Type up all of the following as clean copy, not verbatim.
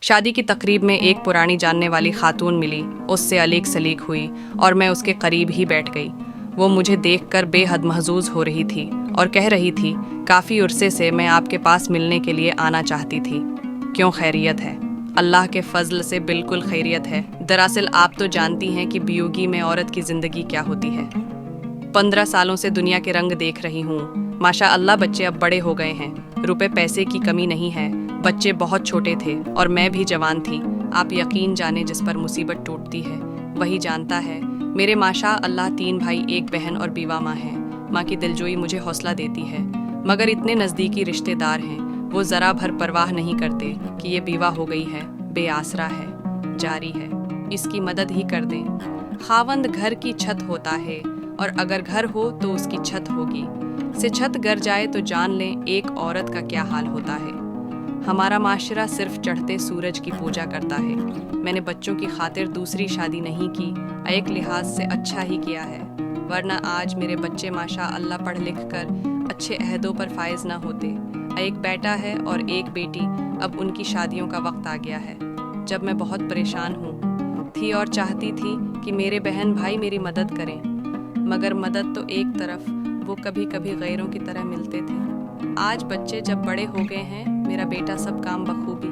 شادی کی تقریب میں ایک پرانی جاننے والی خاتون ملی، اس سے علیق سلیق ہوئی اور میں اس کے قریب ہی بیٹھ گئی۔ وہ مجھے دیکھ کر بے حد محظوظ ہو رہی تھی اور کہہ رہی تھی، کافی عرصے سے میں آپ کے پاس ملنے کے لیے آنا چاہتی تھی۔ کیوں خیریت ہے؟ اللہ کے فضل سے بالکل خیریت ہے۔ دراصل آپ تو جانتی ہیں کہ بیوگی میں عورت کی زندگی کیا ہوتی ہے۔ 15 سالوں سے دنیا کے رنگ دیکھ رہی ہوں۔ ماشاء اللہ بچے اب بڑے ہو گئے ہیں، روپے پیسے کی کمی نہیں ہے، بچے بہت چھوٹے تھے اور میں بھی جوان تھی۔ آپ یقین جانیں جس پر مصیبت ٹوٹتی ہے وہی جانتا ہے۔ میرے ماشاء اللہ 3 بھائی، 1 بہن اور بیوہ ماں ہیں۔ ماں کی دلجوئی مجھے حوصلہ دیتی ہے، مگر اتنے نزدیکی رشتے دار ہیں، وہ ذرا بھر پرواہ نہیں کرتے کہ یہ بیوہ ہو گئی ہے، بے آسرا ہے، جاری ہے، اس کی مدد ہی کر دیں۔ خاوند گھر کی چھت ہوتا ہے، اور اگر گھر ہو تو اس کی چھت ہوگی، سے چھت گر جائے تو جان لیں ایک عورت کا کیا حال ہوتا ہے۔ ہمارا معاشرہ صرف چڑھتے سورج کی پوجا کرتا ہے۔ میں نے بچوں کی خاطر دوسری شادی نہیں کی، ایک لحاظ سے اچھا ہی کیا ہے، ورنہ آج میرے بچے ماشاء اللہ پڑھ لکھ کر اچھے عہدوں پر فائز نہ ہوتے۔ ایک بیٹا ہے اور ایک بیٹی، اب ان کی شادیوں کا وقت آ گیا ہے۔ جب میں بہت پریشان تھی اور چاہتی تھی کہ میرے بہن بھائی میری مدد کریں، مگر مدد تو ایک طرف، وہ کبھی کبھی غیروں کی طرح ملتے تھے۔ آج بچے جب بڑے ہو گئے ہیں، میرا بیٹا سب کام بخوبی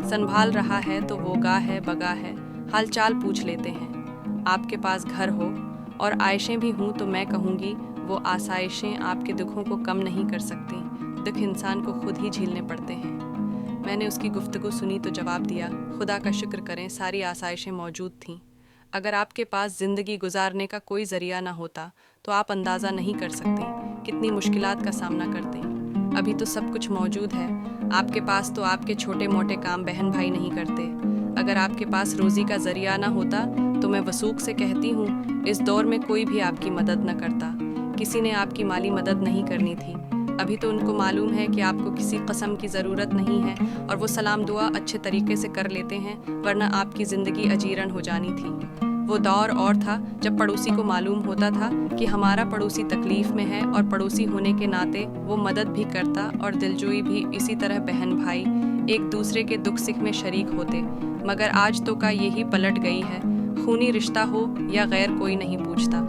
سنبھال رہا ہے، تو وہ گاہ ہے بگاہ ہے حال چال پوچھ لیتے ہیں۔ آپ کے پاس گھر ہو اور عائشیں بھی ہوں تو میں کہوں گی وہ آسائشیں آپ کے دکھوں کو کم نہیں کر سکتی، دکھ انسان کو خود ہی جھیلنے پڑتے ہیں۔ میں نے اس کی گفتگو سنی تو جواب دیا، خدا کا شکر کریں ساری آسائشیں موجود تھیں۔ اگر آپ کے پاس زندگی گزارنے کا کوئی ذریعہ نہ ہوتا تو آپ اندازہ نہیں کر سکتے کتنی مشکلات کا سامنا کرتے۔ ابھی تو سب کچھ موجود ہے آپ کے پاس، تو آپ کے چھوٹے موٹے کام بہن بھائی نہیں کرتے۔ اگر آپ کے پاس روزی کا ذریعہ نہ ہوتا تو میں وثوق سے کہتی ہوں اس دور میں کوئی بھی آپ کی مدد نہ کرتا، کسی نے آپ کی مالی مدد نہیں کرنی تھی۔ ابھی تو ان کو معلوم ہے کہ آپ کو کسی قسم کی ضرورت نہیں ہے اور وہ سلام دعا اچھے طریقے سے کر لیتے ہیں، ورنہ آپ کی زندگی اجیرن ہو جانی تھی۔ وہ دور اور تھا جب پڑوسی کو معلوم ہوتا تھا کہ ہمارا پڑوسی تکلیف میں ہے، اور پڑوسی ہونے کے ناطے وہ مدد بھی کرتا اور دلجوئی بھی، اسی طرح بہن بھائی ایک دوسرے کے دکھ سکھ میں شریک ہوتے۔ مگر آج تو کا یہی پلٹ گئی ہے، خونی رشتہ ہو یا غیر کوئی نہیں پوچھتا۔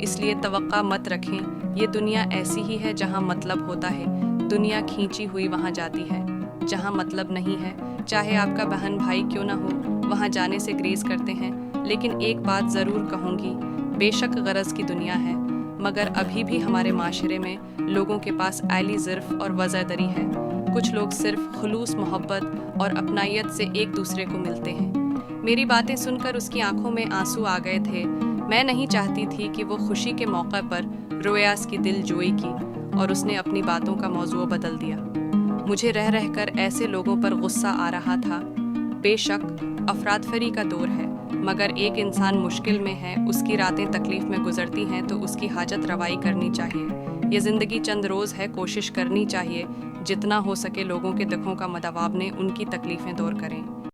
اس لیے توقع مت رکھیں، یہ دنیا ایسی ہی ہے جہاں مطلب ہوتا ہے، دنیا کھینچی ہوئی وہاں جاتی ہے جہاں مطلب نہیں ہے، چاہے آپ کا بہن بھائی کیوں نہ ہو، وہاں جانے سے گریز کرتے ہیں۔ لیکن ایک بات ضرور کہوں گی، بے شک غرض کی دنیا ہے، مگر ابھی بھی ہمارے معاشرے میں لوگوں کے پاس ایلی ظرف اور وضع دری ہے۔ کچھ لوگ صرف خلوص محبت اور اپنائیت سے ایک دوسرے کو ملتے ہیں۔ میری باتیں سن کر اس کی آنکھوں میں آنسو آ گئے تھے۔ میں نہیں چاہتی تھی کہ وہ خوشی کے موقع پر رویا اس کی دل جوئی کی، اور اس نے اپنی باتوں کا موضوع بدل دیا۔ مجھے رہ رہ کر ایسے لوگوں پر غصہ آ رہا تھا۔ بے شک افراتفری کا دور ہے، مگر ایک انسان مشکل میں ہے، اس کی راتیں تکلیف میں گزرتی ہیں تو اس کی حاجت روائی کرنی چاہیے۔ یہ زندگی چند روز ہے، کوشش کرنی چاہیے جتنا ہو سکے لوگوں کے دکھوں کا مداوابنے ان کی تکلیفیں دور کریں۔